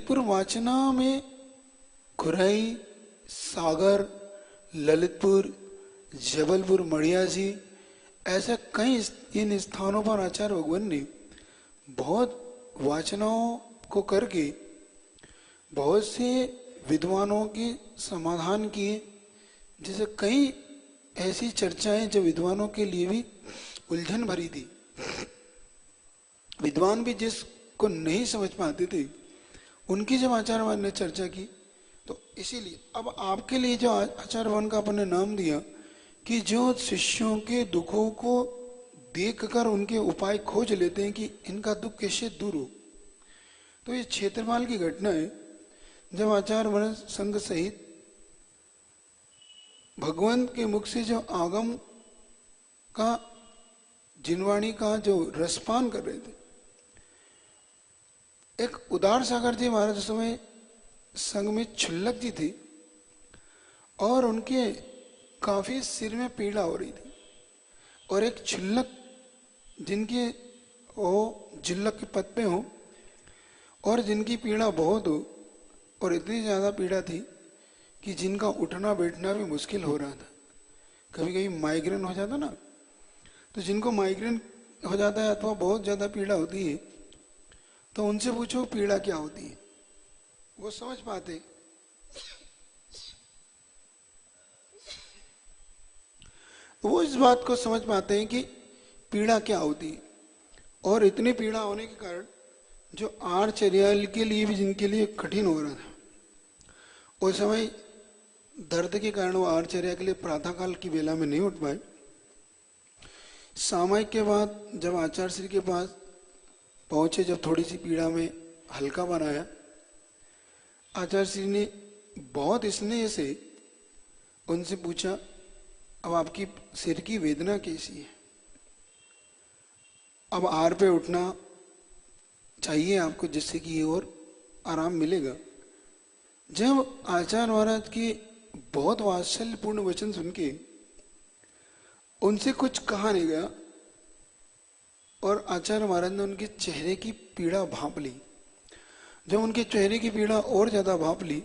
ललितपुर वाचना में खुरई, सागर, ललितपुर, जबलपुर, मड़िया जी, ऐसे कई इन स्थानों पर आचार्य भगवान ने बहुत वाचनाओं को करके बहुत से विद्वानों के समाधान किए। जैसे कई ऐसी चर्चाएं जो विद्वानों के लिए भी उलझन भरी थी, विद्वान भी जिसको नहीं समझ पाते थे उनकी जब आचार्यवान ने चर्चा की, तो इसीलिए अब आपके लिए जो आचार्यवान का अपन ने नाम दिया कि जो शिष्यों के दुखों को देखकर उनके उपाय खोज लेते हैं कि इनका दुख कैसे दूर हो। तो ये क्षेत्रपाल की घटना है जब आचार्य वन संघ सहित भगवंत के मुख से जो आगम का, जिनवाणी का जो रसपान कर रहे थे, एक उदार सागर जी महाराज समय संघ में छुल्लक जी थे और उनके काफी सिर में पीड़ा हो रही थी, और एक छुल्लक जिनके वो जिल्लक के पद पे हो और जिनकी पीड़ा बहुत हो, और इतनी ज्यादा पीड़ा थी कि जिनका उठना बैठना भी मुश्किल हो रहा था। कभी कभी माइग्रेन हो जाता ना, तो जिनको माइग्रेन हो जाता है अथवा बहुत ज्यादा पीड़ा होती है, तो उनसे पूछो पीड़ा क्या होती है, वो समझ पाते। वो इस बात को समझ पाते हैं कि पीड़ा क्या होती है। और इतनी पीड़ा होने के कारण जो आर्चर्या के लिए भी, जिनके लिए कठिन हो रहा था, उस समय दर्द के कारण वो आर्चर्या के लिए प्रातःकाल की वेला में नहीं उठ पाए। सामायिक के बाद जब आचार्य श्री के पास पहुंचे, जब थोड़ी सी पीड़ा में हल्का बनाया, आचार्य श्री ने बहुत स्नेह से उनसे पूछा, अब आपकी सिर की वेदना कैसी है, अब आर पे उठना चाहिए आपको, जिससे कि और आराम मिलेगा। जब आचार्य महाराज की बहुत वात्सल्यपूर्ण वचन सुन के उनसे कुछ कहा नहीं गया, और आचार्य महाराज ने उनके चेहरे की पीड़ा भांप ली। जब उनके चेहरे की पीड़ा और ज्यादा भांप ली,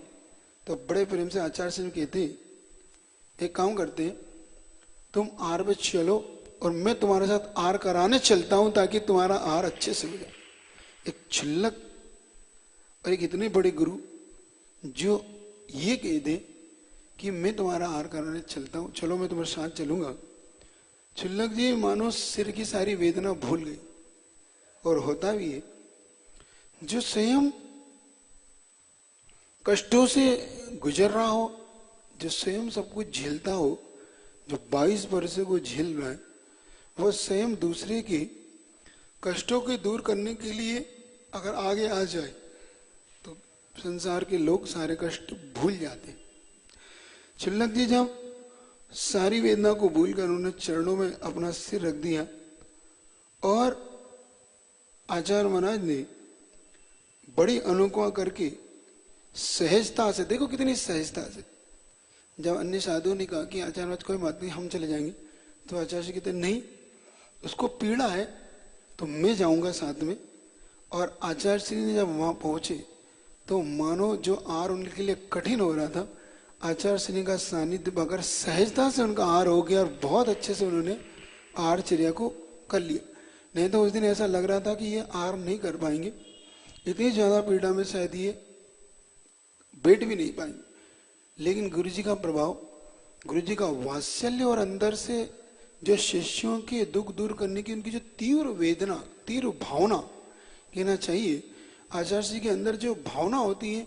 तो बड़े प्रेम से आचार्य से कहते, एक काम करते, तुम आर पे चलो और मैं तुम्हारे साथ आर कराने चलता हूं ताकि तुम्हारा आर अच्छे से हो जाए। एक छुल्लक और एक इतने बड़े गुरु जो ये कह दे कि मैं तुम्हारा आर कराने चलता हूं, चलो मैं तुम्हारे साथ चलूंगा। छुल्लक जी मानो सिर की सारी वेदना भूल गई। और होता भी है, जो स्वयं कष्टों से गुजर रहा हो, जो स्वयं सब कुछ झेलता हो, जो 22 वर्षों को झेल रहा है, वो स्वयं दूसरे के कष्टों को दूर करने के लिए अगर आगे आ जाए तो संसार के लोग सारे कष्ट भूल जाते। छुल्लक जी जब सारी वेदना को भूलकर उन्होंने चरणों में अपना सिर रख दिया, और आचार्य महाराज ने बड़ी अनुकंपा करके सहजता से, देखो कितनी सहजता से, जब अन्य साधुओं ने कहा कि आचार्य महाराज कोई बात नहीं हम चले जाएंगे, तो आचार्य जी कहते नहीं, उसको पीड़ा है तो मैं जाऊंगा साथ में। और आचार्य श्री ने जब वहां पहुंचे तो मानो जो आर उनके लिए कठिन हो रहा था, आचार्य श्री का सानिध्य पाकर सहजता से उनका आर हो गया, और बहुत अच्छे से उन्होंने आरचर्या को कर लिया। नहीं तो उस दिन ऐसा लग रहा था कि ये आर नहीं कर पाएंगे, इतनी ज्यादा पीड़ा में शायद ये बैठ भी नहीं पाएंगे। लेकिन गुरु जी का प्रभाव, गुरु जी का वात्सल्य, और अंदर से जो शिष्यों के दुख दूर करने की उनकी जो तीव्र वेदना, तीव्र भावना कहना चाहिए, आचार्य जी के अंदर जो भावना होती है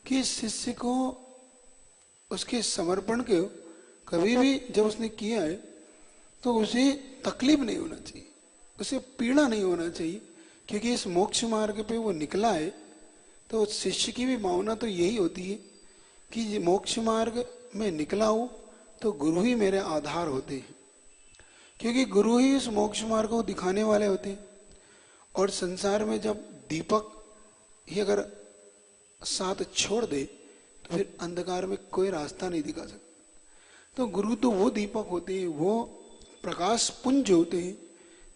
कि शिष्य को उसके समर्पण के कभी भी जब उसने किया है तो उसे तकलीफ नहीं होना चाहिए, उसे पीड़ा नहीं होना चाहिए, क्योंकि इस मोक्ष मार्ग पे वो निकला है। तो शिष्य की भी भावना तो यही होती है कि मोक्ष मार्ग में निकला हूं तो गुरु ही मेरे आधार होते हैं, क्योंकि गुरु ही इस मोक्ष मार्ग को दिखाने वाले होते हैं। और संसार में जब दीपक ही अगर साथ छोड़ दे तो फिर अंधकार में कोई रास्ता नहीं दिखा सकता। तो गुरु तो वो दीपक होते हैं, वो प्रकाश पुंज होते हैं,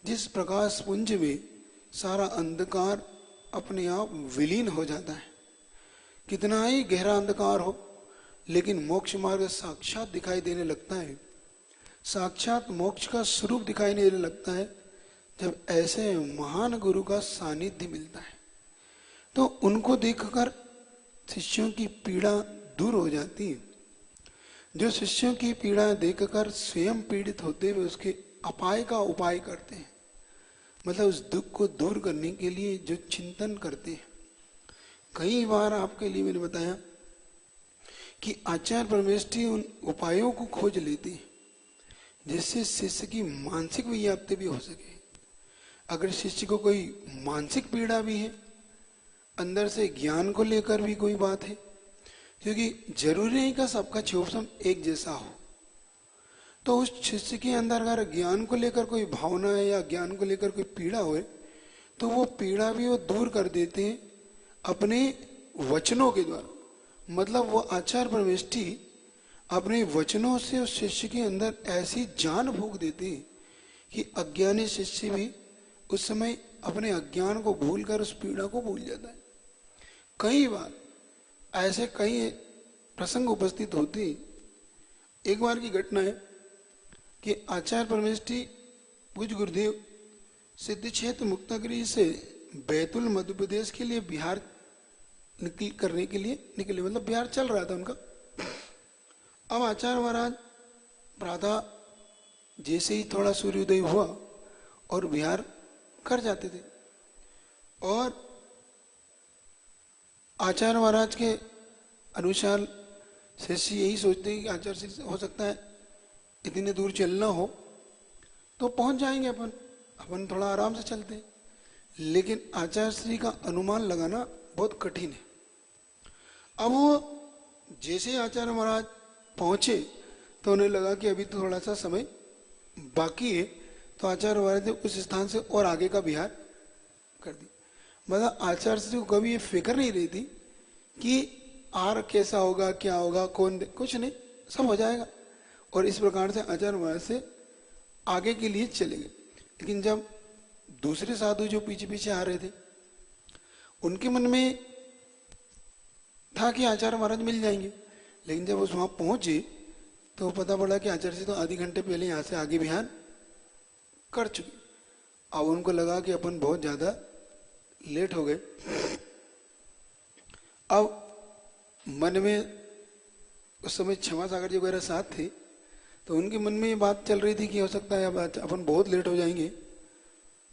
जिस प्रकाश पुंज में सारा अंधकार अपने आप विलीन हो जाता है। कितना ही गहरा अंधकार हो, लेकिन मोक्ष मार्ग साक्षात दिखाई देने लगता है, साक्षात मोक्ष का स्वरूप दिखाई देने लगता है जब ऐसे महान गुरु का सानिध्य मिलता है। तो उनको देखकर शिष्यों की पीड़ा दूर हो जाती है। जो शिष्यों की पीड़ा देखकर स्वयं पीड़ित होते हुए उसके अपाय का उपाय करते हैं, मतलब उस दुख को दूर करने के लिए जो चिंतन करते हैं। कई बार आपके लिए मैंने बताया कि आचार्य परमेष्ठी उन उपायों को खोज लेते हैं जिससे शिष्य की मानसिक व्याप्ति भी हो सके। अगर शिष्य को कोई मानसिक पीड़ा भी है, अंदर से ज्ञान को लेकर भी कोई बात है, क्योंकि जरूरी नहीं कि सबका क्षोभसम एक जैसा हो, तो उस शिष्य के अंदर अगर ज्ञान को लेकर कोई भावना है या ज्ञान को लेकर कोई पीड़ा हो, तो वो पीड़ा भी वो दूर कर देते हैं अपने वचनों के द्वारा। मतलब वो आचार्य परमेष्ठी अपने वचनों से उस शिष्य के अंदर ऐसी जान फूंक देते हैं कि अज्ञानी शिष्य भी उस समय अपने अज्ञान को भूलकर उस पीड़ा को भूल जाता है। कई बार ऐसे कई प्रसंग उपस्थित होते। एक बार की घटना है कि आचार्य परमेष्ठी पूज्य गुरुदेव सिद्ध क्षेत्र मुक्तागिरी से बैतुल मध्य प्रदेश के लिए बिहार करने के लिए निकले, मतलब बिहार चल रहा था उनका। अब आचार्य महाराज प्रातः जैसे ही थोड़ा सूर्योदय हुआ और बिहार कर जाते थे, और आचार्य महाराज के अनुसार शिष्य यही सोचते हैं कि आचार्य शिष्य हो सकता है इतने दूर चलना हो तो पहुंच जाएंगे अपन थोड़ा आराम से चलते हैं। लेकिन आचार्य श्री का अनुमान लगाना बहुत कठिन है। अब वो जैसे आचार्य महाराज पहुंचे तो उन्हें लगा कि अभी तो थोड़ा सा समय बाकी है, तो आचार्य महाराज ने उस स्थान से और आगे का बिहार कर दी। मतलब आचार्य श्री को कभी ये फिक्र नहीं रहती कि आर कैसा होगा, क्या होगा, कौन कुछ नहीं, सब हो जाएगा। और इस प्रकार से आचार्य महाराज से आगे के लिए चले गए। लेकिन जब दूसरे साधु जो पीछे पीछे आ रहे थे, उनके मन में था कि आचार्य महाराज मिल जाएंगे। लेकिन जब उस वहां पहुंचे तो पता पड़ा कि आचार्य जी तो आधे घंटे पहले यहाँ से आगे बिहार कर चुके। अब उनको लगा कि अपन बहुत ज्यादा लेट हो गए। अब मन में उस समय क्षमा सागर जी वगैरह साथ थे, तो उनके मन में ये बात चल रही थी कि हो सकता है अब अपन बहुत लेट हो जाएंगे।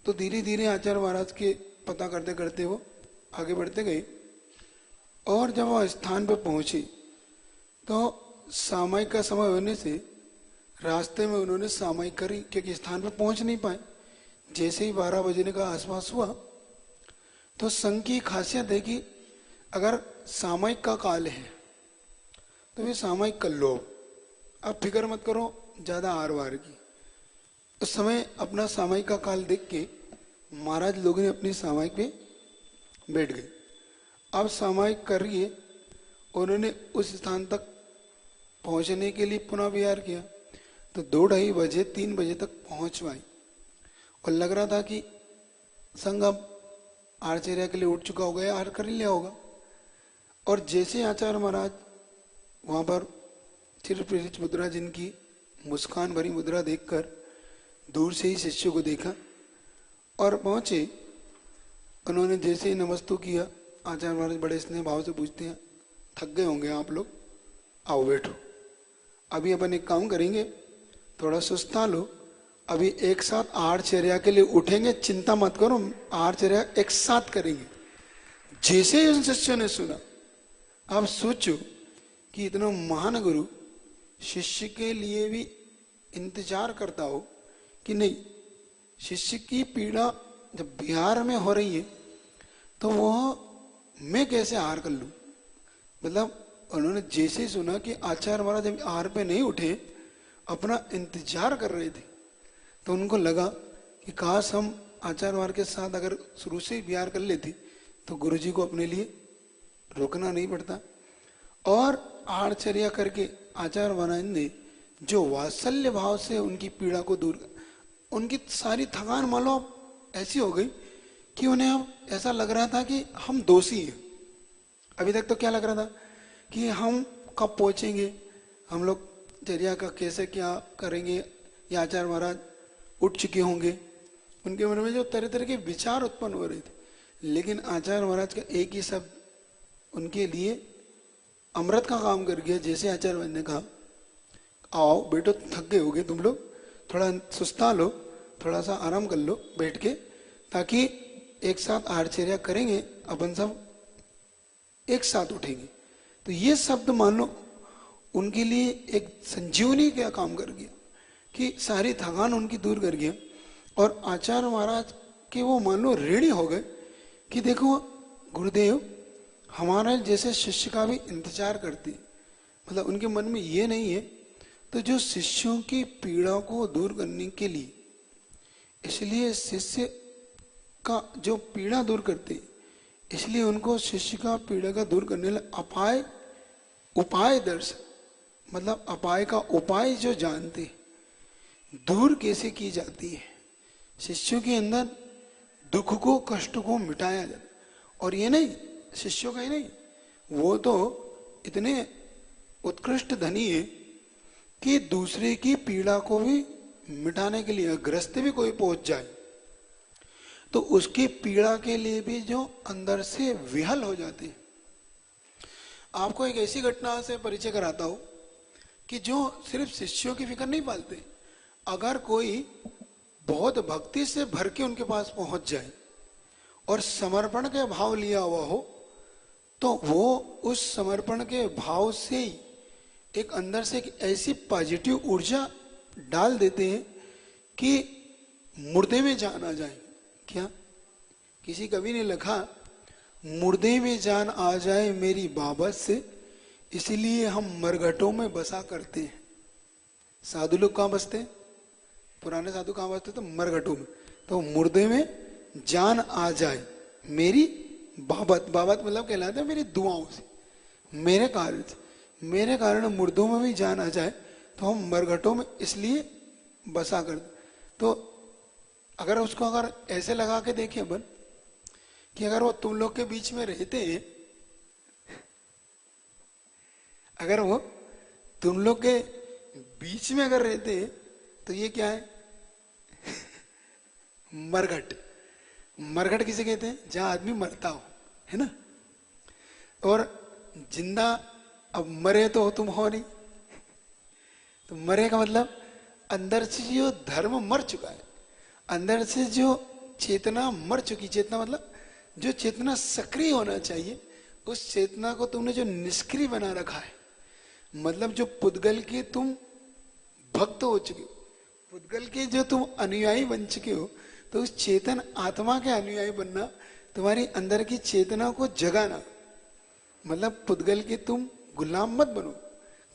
तो धीरे धीरे आचार्य महाराज के पता करते करते वो आगे बढ़ते गए, और जब वह स्थान पर पहुंचे तो सामयिक का समय होने से रास्ते में उन्होंने सामयिक करी, क्योंकि स्थान पर पहुंच नहीं पाए। जैसे ही 12 बजने का आसपास हुआ तो संघ की खासियत है कि अगर सामयिक का काल है तो वे सामयिक कर लो, अब फिक्र मत करो ज्यादा आर वार की। उस समय अपना सामयिक का काल देख के महाराज लोगों ने अपनी सामयिक पे बैठ गए। अब सामयिक करिए, उन्होंने उस स्थान तक पहुंचने के लिए पुनः विहार किया तो 2-2:30 बजे 3 बजे तक पहुंच पाई, और लग रहा था कि संघ अब आरचर्या के लिए उठ चुका होगा या आर कर लिया होगा। और जैसे आचार्य महाराज वहां पर चिरपरिचित मुद्रा, जिनकी मुस्कान भरी मुद्रा देखकर दूर से ही शिष्यों को देखा और पहुंचे, उन्होंने जैसे ही नमस्तु किया, आचार्य महाराज बड़े स्नेह भाव से पूछते हैं, थक गए होंगे आप लोग, आओ बैठो, अभी अपन एक काम करेंगे, थोड़ा सुस्ता लो, अभी एक साथ आहारचर्या के लिए उठेंगे, चिंता मत करो, आहारचर्या एक साथ करेंगे। जैसे ही उन शिष्यों ने सुना, आप सोचो कि इतना महान गुरु शिष्य के लिए भी इंतजार करता हो कि नहीं, शिष्य की पीड़ा जब बिहार में हो रही है तो वो मैं कैसे आहार कर लूं। मतलब उन्होंने जैसे ही सुना कि आचार्य महाराज जब आहार पे नहीं उठे, अपना इंतजार कर रहे थे, तो उनको लगा कि काश हम आचार्य महाराज के साथ अगर शुरू से बिहार कर लेते तो गुरुजी को अपने लिए रोकना नहीं पड़ता। और आहारचर्या करके आचार्य महाराज ने जो वात्सल्य भाव से उनकी पीड़ा को दूर, उनकी सारी थकान मान लो ऐसी हो गई कि उन्हें अब ऐसा लग रहा था कि हम दोषी हैं, अभी तक तो क्या लग रहा था कि हम कब पहुंचेंगे, हम लोग चर्या का कैसे क्या करेंगे, या आचार्य महाराज उठ चुके होंगे, उनके मन में जो तरह तरह के विचार उत्पन्न हो रहे थे। लेकिन आचार्य महाराज का एक ही शब्द उनके लिए अमृत का काम कर गया। जैसे आचार्य महाराज ने कहा, आओ बेटो, थक गए होगे तुम लोग, थोड़ा सुस्ता लो, थोड़ा सा आराम कर लो बैठ के, ताकि एक साथ आहारचर्या करेंगे, अपन सब एक साथ उठेंगे। तो ये शब्द मान लो उनके लिए एक संजीवनी का काम कर गया कि सारी थकान उनकी दूर कर गया। और आचार्य महाराज के वो मान लो ऋणी हो गए कि देखो गुरुदेव हमारे जैसे शिष्य का भी इंतजार करते, मतलब उनके मन में ये नहीं है। तो जो शिष्यों की पीड़ा को दूर करने के लिए, इसलिए शिष्य का जो पीड़ा दूर करते, इसलिए उनको शिष्य का पीड़ा का दूर करने लिए उपाय दर्शन, मतलब अपाय का उपाय जो जानते, दूर कैसे की जाती है, शिष्यों के अंदर दुख को कष्ट को मिटाया जाता। और ये नहीं शिष्यों का ही नहीं, वो तो इतने उत्कृष्ट धनी है कि दूसरे की पीड़ा को भी मिटाने के लिए ग्रस्त भी कोई पहुंच जाए तो उसकी पीड़ा के लिए भी जो अंदर से विहल हो जाते। आपको एक ऐसी घटना से परिचय कराता हूं कि जो सिर्फ शिष्यों की फिक्र नहीं पालते, अगर कोई बहुत भक्ति से भर के उनके पास पहुंच जाए और समर्पण के भाव लिया हुआ हो, तो वो उस समर्पण के भाव से ही एक अंदर से एक ऐसी पॉजिटिव ऊर्जा डाल देते हैं कि मुर्दे में जान आ जाए। क्या किसी कवि ने लिखा, मुर्दे में जान आ जाए मेरी बाबत से, इसलिए हम मरघटों में बसा करते हैं। साधु लोग कहाँ बसते हैं, पुराने साधु कहाँ बसते, तो मरघटों में। तो मुर्दे में जान आ जाए मेरी बाबत, बाबत मतलब कहलाता है मेरी दुआओं से, मेरे कारण से, मेरे कारण मुर्दों में भी जान आ जाए, तो हम मरघटों में इसलिए बसा कर। तो अगर उसको अगर ऐसे लगा के देखें अपन कि अगर वो तुम लोग के बीच में रहते हैं, अगर वो तुम लोग के बीच में अगर रहते हैं, तो ये क्या है मरघट। मरघट किसे कहते हैं, जहां आदमी मरता हो, है ना। और जिंदा, अब मरे तो तुम हो नहीं, तो मरे का मतलब अंदर से जो धर्म मर चुका है, अंदर से जो चेतना मर चुकी, चेतना मतलब जो चेतना सक्रिय होना चाहिए, उस चेतना को तुमने जो निष्क्रिय बना रखा है, मतलब जो पुद्गल के तुम भक्त हो चुके हो, पुद्गल के जो तुम अनुयायी बन चुके हो, तो उस चेतन आत्मा के अनुयायी बनना, तुम्हारी अंदर की चेतना को जगाना, मतलब पुद्गल के तुम गुलाम मत बनो,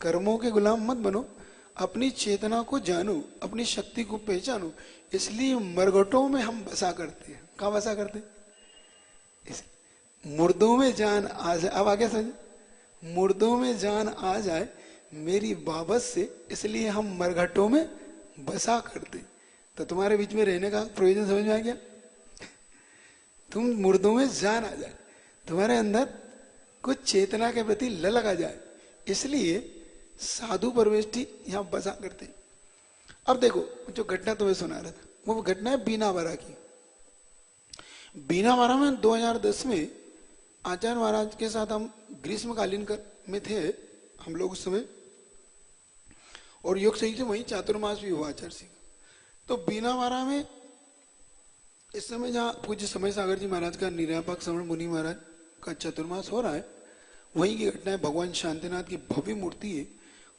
कर्मों के गुलाम मत बनो, अपनी चेतना को जानो, अपनी शक्ति को पहचानो। इसलिए मरघटों में हम बसा करते हैं। कहाँ बसा करते हैं, मुर्दों में जान आ जाए। अब आगे समझ, मुर्दों में जान आ जाए मेरी बाबत से, इसलिए हम मरघटों में बसा करते। तो तुम्हारे बीच में रहने का प्रयोजन समझ में आ गया। तुम मुर्दों में जान आ जाए, तुम्हारे अंदर कुछ चेतना के प्रति ललक आ जाए, इसलिए साधु परवेष्टि यहां बसा करते। अब देखो जो घटना तुम्हें सुना रहा था, वो घटना है बीनावारा की। बीनावारा में 2010 में आचार्य महाराज के साथ हम ग्रीष्मकालीन में थे हम लोग उस समय, और योग सही से वहीं चातुर्मास भी हुआ आचार्य सिंह। तो बीनावारा में इस समय जहाँ पूज्य समय सागर जी महाराज का निर्यापक श्रवण मुनि महाराज का चातुर्मास हो रहा है, वहीं की घटना है। भगवान शांतिनाथ की भव्य मूर्ति है,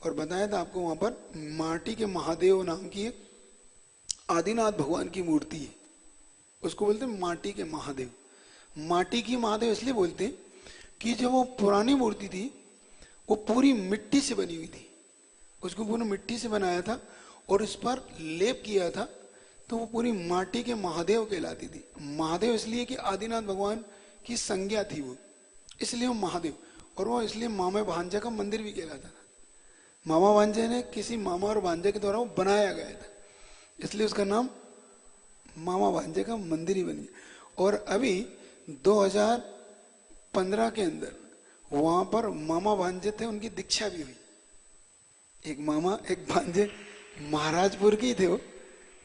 और बताया था आपको वहां पर माटी के महादेव नाम की एक आदिनाथ भगवान की मूर्ति है, उसको बोलते हैं माटी के महादेव। माटी की महादेव इसलिए बोलते हैं कि जब वो पुरानी मूर्ति थी वो पूरी मिट्टी से बनी हुई थी, उसको पूरी मिट्टी से बनाया था और इस पर लेप किया था, तो वो पूरी माटी के महादेव कहलाती थी। महादेव इसलिए कि आदिनाथ भगवान की संज्ञा थी वो, इसलिए वो महादेव। और वो इसलिए मामा भांजा का मंदिर भी कहलाता था। मामा भांजे ने किसी मामा और भांजे के द्वारा वो बनाया गया था, इसलिए उसका नाम मामा भांजे का मंदिर ही बन गया। और अभी 2015 के अंदर वहां पर मामा भांजे थे, उनकी दीक्षा भी हुई। एक मामा एक भांजे महाराजपुर के ही थे वो,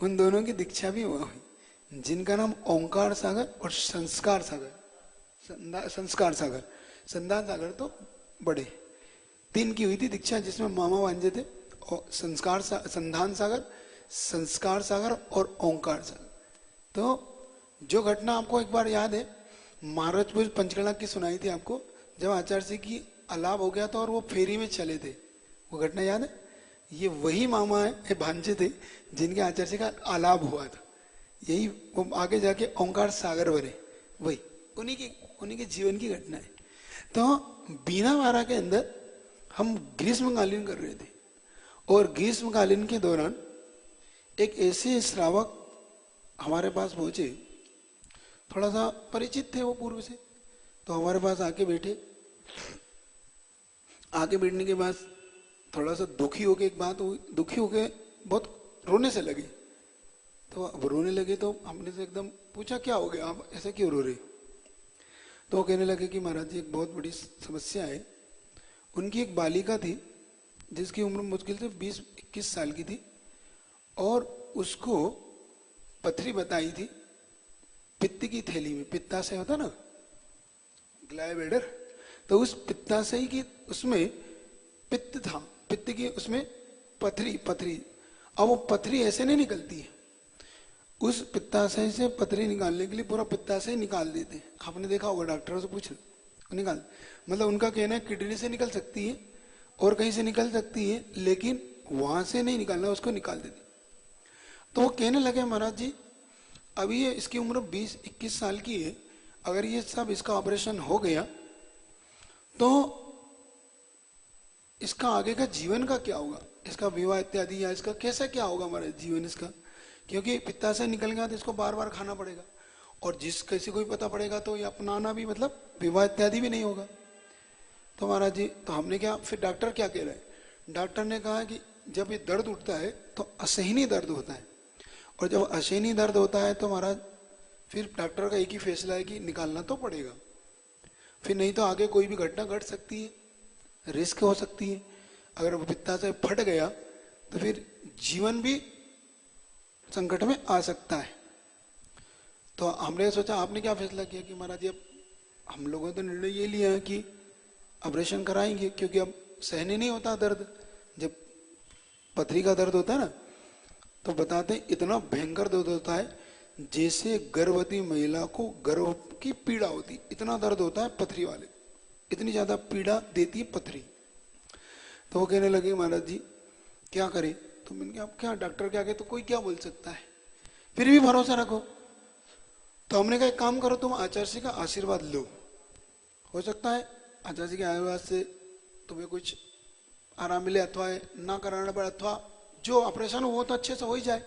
उन दोनों की दीक्षा भी वहां हुई, जिनका नाम ओंकार सागर और संस्कार सागर, संस्कार सागर, संदान सागर तो बड़े, तीन की हुई थी दीक्षा, जिसमें मामा भांजे थे, और संधान सागर, संस्कार सागर और ओंकार सागर। तो जो घटना आपको एक बार याद है, महाराजपुर पंचकला की सुनाई थी आपको, जब आचार्य सिंह की अलाप हो गया था और वो फेरी में चले थे, वो घटना याद है? ये वही मामा है, ये भांजे थे जिनके आचार्य सिंह का अलाप हुआ था, यही वो आगे जाके ओंकार सागर बने, वही उन्हीं के जीवन की घटना है। तो बीनावाड़ा के अंदर हम ग्रीष्मकालीन कर रहे थे, और ग्रीष्मकालीन के दौरान एक ऐसे श्रावक हमारे पास पहुंचे, थोड़ा सा परिचित थे वो पूर्व से, तो हमारे पास आके बैठे। आके बैठने के बाद थोड़ा सा दुखी होके एक बात हुई, दुखी होके बहुत रोने से लगे। तो अब रोने लगे तो हमने से एकदम पूछा क्या हो गया, आप ऐसे क्यों रो रहे? तो वो कहने लगे कि महाराज जी एक बहुत बड़ी समस्या है। उनकी एक बालिका थी जिसकी उम्र मुश्किल से 20-21 साल की थी, और उसको पथरी बताई थी पित्त की थैली में, पित्ताशय होता ना, ग्लाइवेडर, तो उस पित्ताशय की उसमें पित्त था, पित्त की उसमें पथरी। अब वो पथरी ऐसे नहीं निकलती है, उस पित्ताशय से पथरी निकालने के लिए पूरा पित्ताशय निकाल देते। आपने देखा होगा, डॉक्टरों से पूछ निकाल, मतलब उनका कहना है किडनी से निकल सकती है और कहीं से निकल सकती है, लेकिन वहां से नहीं निकालना, उसको निकाल देते। तो वो कहने लगे महाराज जी अभी ये इसकी उम्र 20-21 साल की है, अगर ये सब इसका ऑपरेशन हो गया तो इसका आगे का जीवन का क्या होगा, इसका विवाह इत्यादि, या इसका कैसा क्या होगा हमारा जीवन इसका, क्योंकि पित्ताशय निकल गया तो इसको बार बार खाना पड़ेगा, और जिस किसी को भी पता पड़ेगा तो ये अपनाना भी, मतलब विवाह इत्यादि भी नहीं होगा। तो महाराज जी, तो हमने क्या, फिर डॉक्टर क्या कह रहे हैं? डॉक्टर ने कहा कि जब ये दर्द उठता है तो असहनीय दर्द होता है, और जब असहनीय दर्द होता है तो महाराज फिर डॉक्टर का एक ही फैसला है कि निकालना तो पड़ेगा, फिर नहीं तो आगे कोई भी घटना घट सकती है, रिस्क हो सकती है। अगर वो पित्ताशय फट गया तो फिर जीवन भी संकट में आ सकता है। तो हमने सोचा, आपने क्या फैसला किया कि महाराज जी अब हम लोगों ने तो निर्णय ये लिया है कि ऑपरेशन कराएंगे, क्योंकि अब सहने नहीं होता दर्द, जब पथरी का दर्द होता है ना, तो बताते हैं इतना भयंकर दर्द होता है जैसे गर्भवती महिला को गर्भ की पीड़ा होती, इतना दर्द होता है पथरी वाले, इतनी ज्यादा पीड़ा देती है पथरी। तो वो कहने लगे महाराज जी क्या करें? तो मैंने कहा क्या, डॉक्टर क्या कहे तो कोई क्या बोल सकता है, फिर भी भरोसा रखो। तो हमने कहा एक काम करो, तुम आचार्य जी का आशीर्वाद लो, हो सकता है आचार्य जी के आशीर्वाद से तुम्हें कुछ आराम मिले, अथवा ना कराना पड़े, अथवा जो ऑपरेशन हो वो तो अच्छे से हो ही जाए,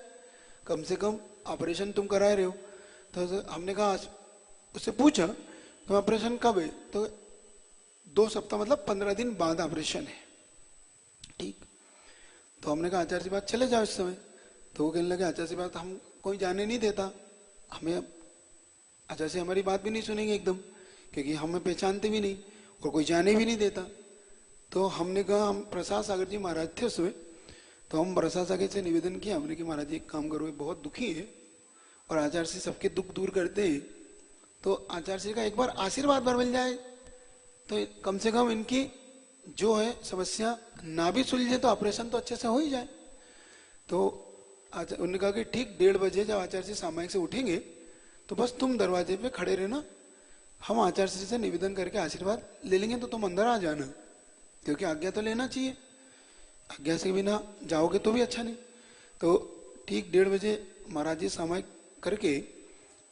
कम से कम ऑपरेशन तुम करा रहे हो। तो हमने कहा, उससे पूछा तो ऑपरेशन कब है? तो 2 सप्ताह मतलब 15 दिन बाद ऑपरेशन है। ठीक, तो हमने कहा आचार्य जी बात चले जाओ इस समय। तो वो कहने लगे आचार्य जी बात हम कोई जाने नहीं देता, हमें आचार्य जी हमारी बात भी नहीं सुनेंगे एकदम, क्योंकि हमें पहचानते भी नहीं और कोई जाने भी नहीं देता। तो हमने कहा, हम प्रसाद सागर जी महाराज थे उसमें, तो हम प्रसाद सागर से निवेदन किया हमने कि महाराज जी एक काम करो, ये बहुत दुखी है और आचार्य जी सबके दुख दूर करते हैं, तो आचार्य जी का एक बार आशीर्वाद भर मिल जाए तो कम से कम इनकी जो है समस्या ना भी सुलझे तो ऑपरेशन तो अच्छे से हो ही जाए। तो उन्होंने कहा कि ठीक 1:30 बजे जब आचार्य जी सामायिक से उठेंगे तो बस तुम दरवाजे पे खड़े रहना, हम आचार्य जी से निवेदन करके आशीर्वाद ले लेंगे, तो तुम अंदर आ जाना, क्योंकि आज्ञा तो लेना चाहिए, आज्ञा से बिना जाओगे तो भी अच्छा नहीं। तो ठीक 1:30 बजे महाराज जी सामायिक करके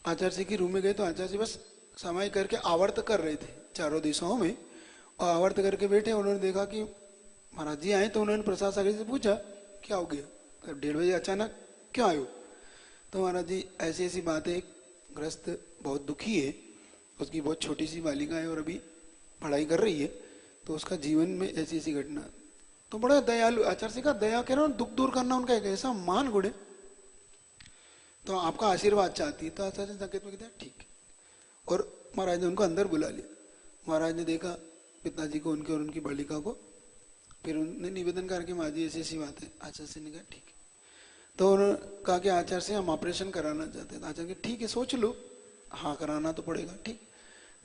आचार्य जी के रूम में गए, तो आचार्य जी बस सामायिक करके आवर्त कर रहे थे चारों दिशाओं में, और आवर्त करके बैठे। उन्होंने देखा कि महाराज जी आए, तो उन्होंने प्रसाद सागर से पूछा क्या हो गया, 1:30 बजे अचानक क्यों आयो? तो महाराज जी ऐसी ऐसी बात है, ग्रस्त बहुत दुखी है, उसकी बहुत छोटी सी बालिका है और अभी पढ़ाई कर रही है, तो उसका जीवन में ऐसी ऐसी घटना। तो बड़ा दयालु आचार्य जी का, दया कह रहा हूँ, दुख दूर करना उनका एक ऐसा महान गुण है, तो आपका आशीर्वाद चाहती है। तो आचार्य संकेत में कहते हैं ठीक है, और महाराज ने उनको अंदर बुला लिया। महाराज ने देखा पिताजी को उनके और उनकी बालिका को। फिर उन्होंने निवेदन करके माँ जी ऐसी ऐसी बात है। आचार्य से ने कहा ठीक है। तो उन्होंने कहा कि आचार्य से हम ऑपरेशन कराना चाहते हैं। आचार्य के ठीक है सोच लो, हाँ कराना तो पड़ेगा ठीक।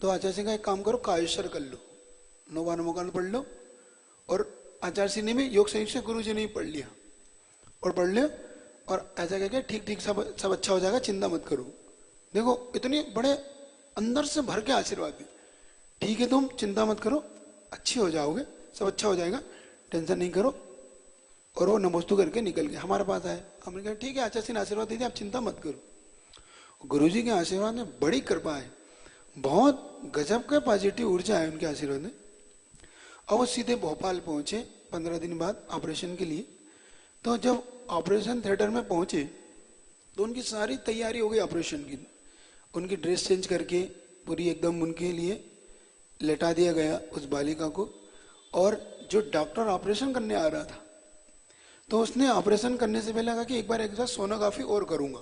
तो आचार्य से कहा एक काम करो कायेश्वर कर लो, नोवानमोकान पढ़ लो। और आचार्य सिंह ने भी योग संयुक्त से गुरु जी ने भी पढ़ लिया और पढ़ लिया। और ऐसा कह के ठीक ठीक सब सब अच्छा हो जाएगा, चिंता मत करो। देखो इतने बड़े अंदर से भर के आशीर्वाद है, ठीक है तुम चिंता मत करो, अच्छे हो जाओगे, सब अच्छा हो जाएगा, टेंशन नहीं करो। और वो नमोस्तु करके निकल गए, हमारे पास आए। हमने कहा ठीक है आचार्य सिंह ने आशीर्वाद दे दिया, आप चिंता मत करो। गुरु जी के आशीर्वाद में बड़ी कृपा है, बहुत गजब का पॉजिटिव ऊर्जा है उनके आशीर्वाद में। और वो सीधे भोपाल पहुंचे 15 दिन बाद ऑपरेशन के लिए। तो जब ऑपरेशन थिएटर में पहुंचे तो उनकी सारी तैयारी हो गई ऑपरेशन की। उनकी ड्रेस चेंज करके पूरी एकदम उनके लिए लेटा दिया गया उस बालिका को। और जो डॉक्टर ऑपरेशन करने आ रहा था तो उसने ऑपरेशन करने से पहले कहा कि एक बार एक बार सोनोग्राफी और करूंगा,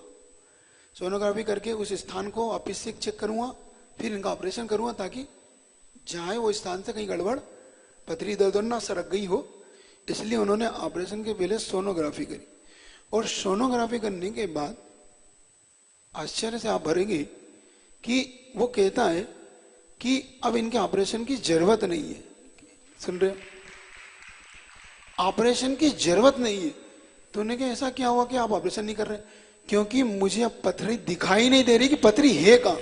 सोनोग्राफी करके उस स्थान को वापिस से चेक करूंगा, फिर इनका ऑपरेशन करूंगा, ताकि जहाँ वो स्थान से कहीं गड़बड़ पथरी दर्द ना सरक गई हो। इसलिए उन्होंने ऑपरेशन के पहले सोनोग्राफी करी। और सोनोग्राफी करने के बाद आश्चर्य से आप भरेंगे कि वो कहता है कि अब इनके ऑपरेशन की जरूरत नहीं है। सुन रहे हो, ऑपरेशन की जरूरत नहीं है। तो उन्होंने कहा ऐसा क्या हुआ कि आप ऑपरेशन नहीं कर रहे? क्योंकि मुझे अब पथरी दिखाई नहीं दे रही कि पथरी है कहां।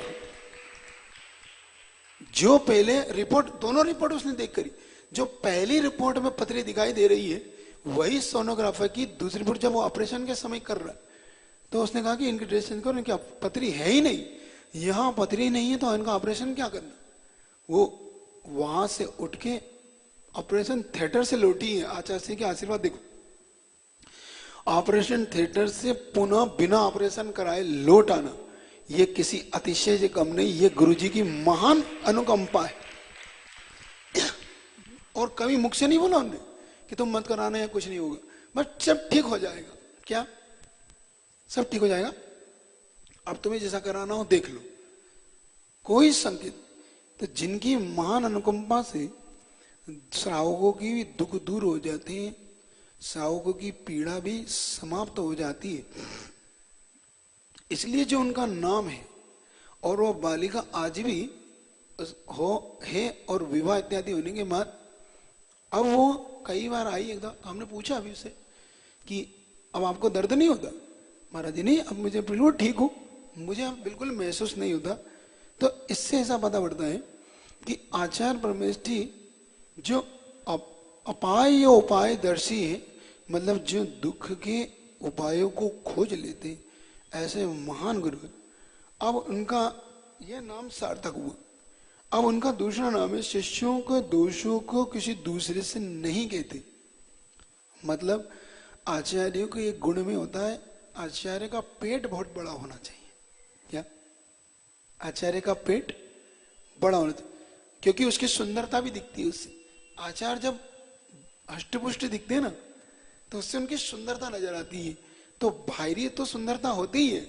जो पहले रिपोर्ट, दोनों रिपोर्ट उसने देख करी, जो पहली रिपोर्ट में पथरी दिखाई दे रही है वही सोनोग्राफर की दूसरी रिपोर्ट जब वो ऑपरेशन के समय कर रहा है तो उसने कहा कि इनकी ड्रेस चेंज करो, इनकी पथरी है ही नहीं, यहां पथरी नहीं है तो इनका ऑपरेशन क्या करना। वो वहां से उठ के ऑपरेशन थिएटर से लौटी है। आचार्य सिंह के आशीर्वाद देखो, ऑपरेशन थिएटर से पुनः बिना ऑपरेशन कराए लौट आना, ये किसी अतिशय से कम नहीं, ये गुरुजी की महान अनुकंपा है। और कभी मुख से नहीं बोला उन्होंने कि तुम मत कराना या कुछ नहीं होगा, बस सब ठीक हो जाएगा। क्या सब ठीक हो जाएगा, अब तुम्हें जैसा कराना हो देख लो, कोई संकेत। तो जिनकी महान अनुकंपा से श्रावकों की भी दुख दूर हो जाते हैं, श्रावकों की पीड़ा भी समाप्त हो जाती है। इसलिए जो उनका नाम है, और वो बालिका आज भी हो है, और विवाह इत्यादि होने के बाद अब वो कई बार आई। एकदम हमने पूछा अभी उससे कि अब आपको दर्द नहीं होता? महाराज जी नहीं, अब मुझे बिल्कुल ठीक हूं, मुझे अब बिल्कुल महसूस नहीं होता। तो इससे ऐसा पता पड़ता है कि आचार्य परमेष्ठी जो अपाय या उपाय दर्शी है, मतलब जो दुख के उपायों को खोज लेते ऐसे महान गुरु। अब उनका यह नाम सार्थक हुआ। अब उनका दूसरा नाम है शिष्यों के दोषों को किसी दूसरे से नहीं कहते। मतलब आचार्यों के एक गुण में होता है, आचार्य का पेट बहुत बड़ा होना चाहिए। क्या? आचार्य का पेट बड़ा होना चाहिए, क्योंकि उसकी सुंदरता भी दिखती है उससे। आचार्य जब हष्टपुष्ट दिखते हैं ना तो उससे उनकी सुंदरता नजर आती है। तो बाहरी तो सुंदरता होती ही है,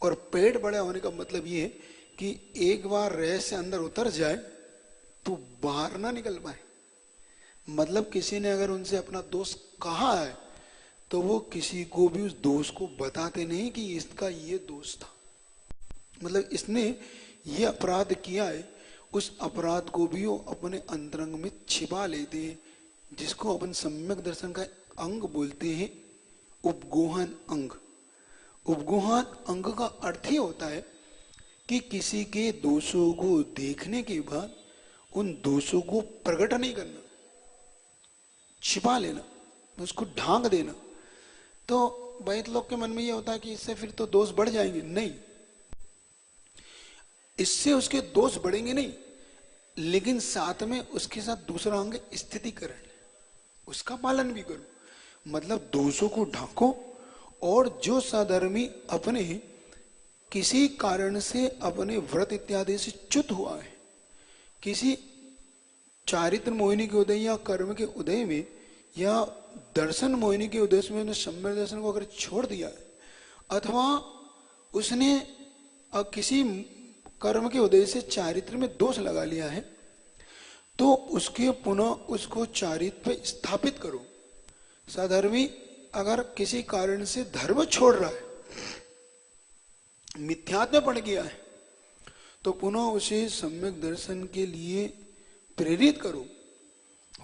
और पेट बड़ा होने का मतलब ये है कि एक बार रहस्य अंदर उतर जाए तो बाहर ना निकल पाए। मतलब किसी ने अगर उनसे अपना दोष कहा है तो वो किसी को भी उस दोष को बताते नहीं कि इसका ये दोष था, मतलब इसने ये अपराध किया है, उस अपराध को भी वो अपने अंतरंग में छिपा लेते हैं, जिसको अपन सम्यक दर्शन का अंग बोलते हैं, उपगोहन अंग। उपगोहन अंग का अर्थ ही होता है कि किसी के दोषों को देखने के बाद उन दोषों को प्रकट नहीं करना, छिपा लेना, उसको ढांक देना। तो वैद लोग के मन में ये होता है कि इससे फिर तो दोष बढ़ जाएंगे। नहीं, इससे उसके दोष बढ़ेंगे नहीं, लेकिन साथ में उसके साथ दूसरा अंग स्थितिकरण, उसका पालन भी करो। मतलब दोषों को ढांको, और जो सधर्मी अपने किसी कारण से अपने व्रत इत्यादि से च्युत हुआ है, किसी चारित्र मोहिनी के उदय या कर्म के उदय में या दर्शन मोहिनी के उद्देश्य में उसने सम्यक दर्शन को अगर छोड़ दिया है, अथवा उसने किसी कर्म के उदय से चारित्र में दोष लगा लिया है, तो उसके पुनः उसको चारित्र पे स्थापित करो। सधर्मी अगर किसी कारण से धर्म छोड़ रहा है, मिथ्यात्व में पड़ गया है, तो पुनः उसे सम्यक दर्शन के लिए प्रेरित करो।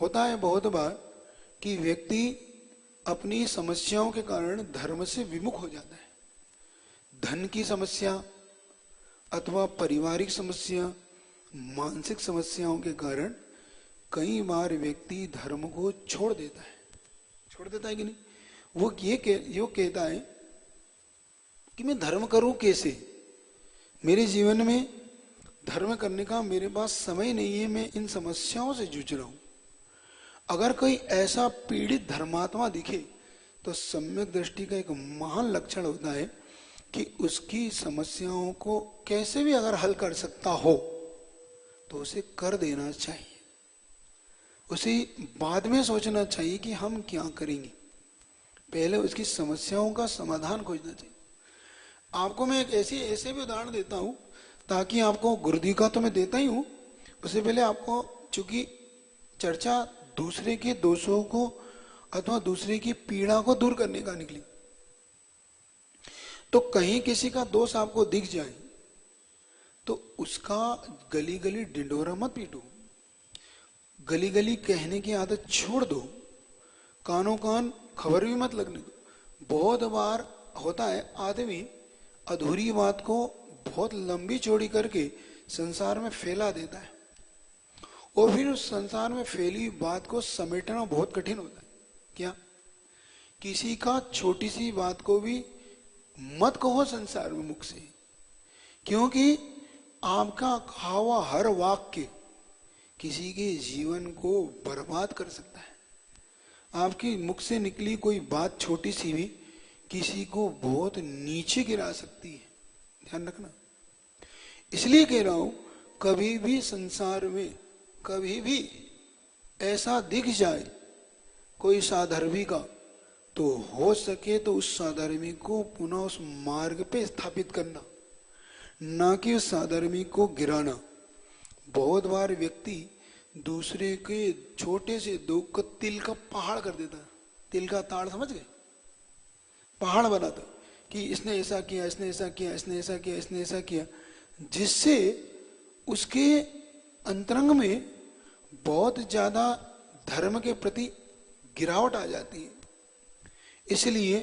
होता है बहुत बार कि व्यक्ति अपनी समस्याओं के कारण धर्म से विमुख हो जाता है। धन की समस्या अथवा पारिवारिक समस्या, मानसिक समस्याओं के कारण कई बार व्यक्ति धर्म को छोड़ देता है कि नहीं। वो ये कहता है कि मैं धर्म करूं कैसे, मेरे जीवन में धर्म करने का मेरे पास समय नहीं है, मैं इन समस्याओं से जूझ रहा हूं। अगर कोई ऐसा पीड़ित धर्मात्मा दिखे तो सम्यक दृष्टि का एक महान लक्षण होता है कि उसकी समस्याओं को कैसे भी अगर हल कर सकता हो तो उसे कर देना चाहिए। उसे बाद में सोचना चाहिए कि हम क्या करेंगे, पहले उसकी समस्याओं का समाधान खोजना चाहिए। आपको मैं एक ऐसे भी उदाहरण देता हूं ताकि आपको गुरुजी का तो मैं देता ही हूं, उससे पहले आपको, चूंकि चर्चा दूसरे के दोषों को अथवा दूसरे की पीड़ा को दूर करने का निकली, तो कहीं किसी का दोष आपको दिख जाए तो उसका गली गली डिंडोरा मत पीटो, गली गली कहने की आदत छोड़ दो, कानों कान खबर भी मत लगने दो। बहुत बार होता है आदमी अधूरी बात को बहुत लंबी चौड़ी करके संसार में फैला देता है और फिर उस संसार में फैली बात को समेटना बहुत कठिन होता है। क्या किसी का छोटी सी बात को भी मत कहो संसार में मुख से, क्योंकि आपका कहा हुआ हर वाक्य किसी के जीवन को बर्बाद कर सकता है। आपकी मुख से निकली कोई बात छोटी सी भी किसी को बहुत नीचे गिरा सकती है, ध्यान रखना। इसलिए कह रहा हूं, कभी भी संसार में कभी भी ऐसा दिख जाए कोई साधर्मी का, तो हो सके तो उस साधर्मी को पुनः उस मार्ग पे स्थापित करना, ना कि उस साधर्मी को गिराना। बहुत बार व्यक्ति दूसरे के छोटे से दुख को तिल का पहाड़ कर देता है। तिल का ताड़ समझ गए, पहाड़ बनाता कि इसने ऐसा किया, इसने ऐसा किया, इसने ऐसा किया, इसने ऐसा किया, जिससे उसके अंतरंग में बहुत ज्यादा धर्म के प्रति गिरावट आ जाती है। इसलिए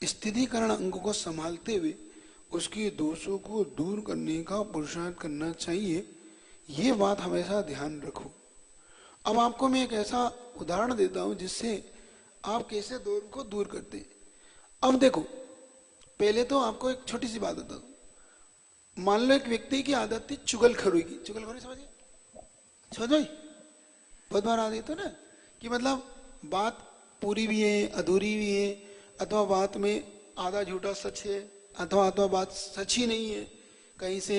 स्थितिकरण अंग को संभालते हुए उसके दोषों को दूर करने का पुरुषार्थ करना चाहिए। ये बात हमेशा ध्यान रखो। अब आपको मैं एक ऐसा उदाहरण देता हूं जिससे आप कैसे दोष को दूर करते हैं। अब देखो, पहले तो आपको एक छोटी सी बात बता दूं। मान लो एक व्यक्ति की आदत थी चुगलखोरी की। चुगलखोरी समझिए, समझ भाई, बहुत बार आ तो ना कि मतलब बात पूरी भी है, अधूरी भी है, अथवा बात में आधा झूठा सच है, अथवा बात सच ही नहीं है, कहीं से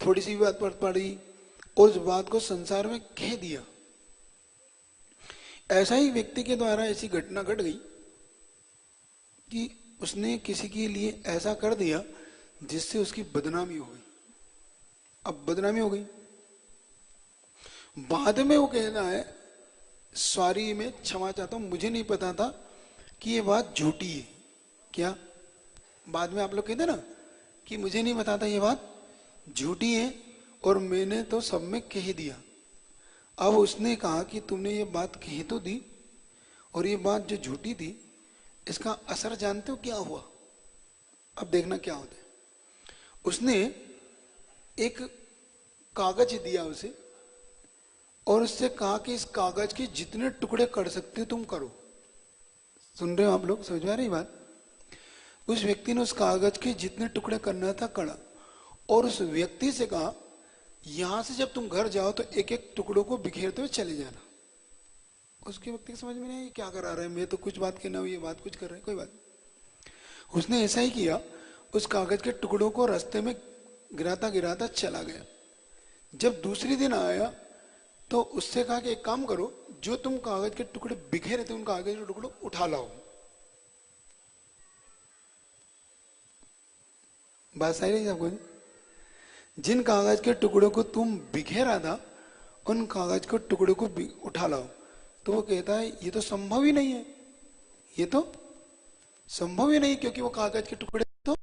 थोड़ी सी भी बात पड़ी और उस बात को संसार में कह दिया। ऐसा ही व्यक्ति के द्वारा ऐसी घटना घट गई कि उसने किसी के लिए ऐसा कर दिया जिससे उसकी बदनामी हो गई। अब बदनामी हो गई, बाद में वो कहना है सॉरी, मैं क्षमा चाहता हूं, मुझे नहीं पता था कि ये बात झूठी है। क्या बाद में आप लोग कहते ना कि मुझे नहीं पता था ये बात झूठी है और मैंने तो सब में कह दिया। अब उसने कहा कि तुमने ये बात कही तो दी, और ये बात जो झूठी थी इसका असर जानते हो क्या हुआ? अब देखना क्या होता है। उसने एक कागज दिया उसे और उससे कहा कि इस कागज के जितने टुकड़े कर सकते तुम करो। सुन रहे हो आप लोग, समझ में आ रही बात? उस व्यक्ति ने उस कागज के जितने टुकड़े करना था करा, और उस व्यक्ति से कहा यहां से जब तुम घर जाओ तो एक एक टुकड़ों को बिखेरते हुए चले जाना। उसके व्यक्ति को समझ में नहीं आया क्या करा रहा है, मैं तो कुछ बात कहना हुई, ये बात कुछ कर रहे हैं, कोई बात। उसने ऐसा ही किया, उस कागज के टुकड़ों को रास्ते में गिराता गिराता चला गया। जब दूसरी दिन आया तो उससे कहा कि एक काम करो, जो तुम कागज के टुकड़े बिखेरे थे उन कागज के टुकड़े उठा लाओ। बात सही रही सबको? जिन कागज के टुकड़ों को तुम बिखेरा था उन कागज को टुकड़े को उठा लाओ। तो वो कहता है ये तो संभव ही नहीं है, ये तो संभव ही नहीं, क्योंकि वो कागज के टुकड़े तो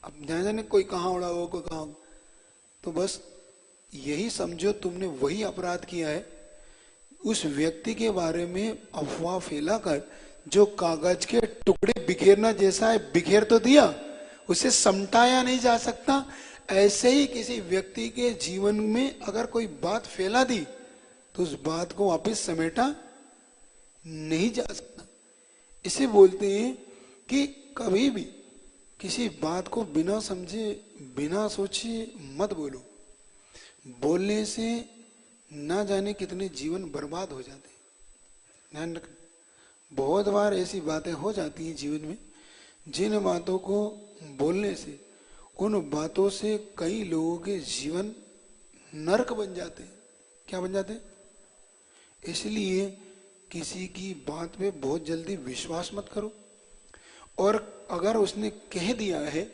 अब जाने जाने कोई कहाँ उड़ा हो, कोई कहाँ। तो बस यही समझो तुमने वही अपराध किया है, उस व्यक्ति के बारे में अफवाह फैलाकर जो कागज के टुकड़े बिखेरना जैसा है बिखेर तो दिया, उसे समटाया नहीं जा सकता। ऐसे ही किसी व्यक्ति के जीवन में अगर कोई बात फैला दी तो उस बात को वापस समेटा नहीं जा सकता। इसे बोलते हैं कि कभी भी किसी बात को बिना समझे बिना सोचे मत बोलो। बोलने से ना जाने कितने जीवन बर्बाद हो जाते हैं। ध्यान रखना, बहुत बार ऐसी बातें हो जाती हैं जीवन में, जिन बातों को बोलने से उन बातों से कई लोगों के जीवन नरक बन जाते हैं। क्या बन जाते हैं? इसलिए किसी की बात पे बहुत जल्दी विश्वास मत करो, और अगर उसने कह दिया है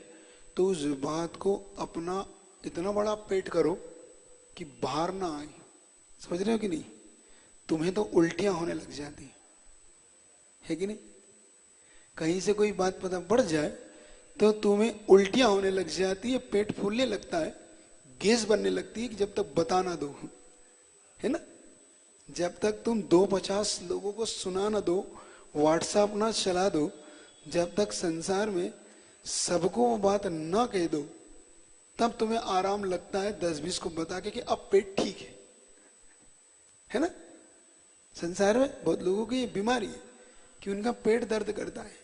तो उस बात को अपना इतना बड़ा पेट करो कि बाहर ना आए। समझ रहे हो कि नहीं? तुम्हें तो उल्टियां होने लग जाती है कि नहीं? कहीं से कोई बात पता पड़ जाए तो तुम्हें उल्टियां होने लग जाती है, पेट फूलने लगता है, गैस बनने लगती है कि जब तक बता ना दो, है ना? जब तक तुम 250 लोगों को सुना ना दो, व्हाट्सएप ना चला दो, जब तक संसार में सबको वो बात ना कह दो, तब तुम्हें आराम लगता है 10-20 को बता के कि अब पेट ठीक है ना? संसार में बहुत लोगों की ये बीमारी है कि उनका पेट दर्द करता है,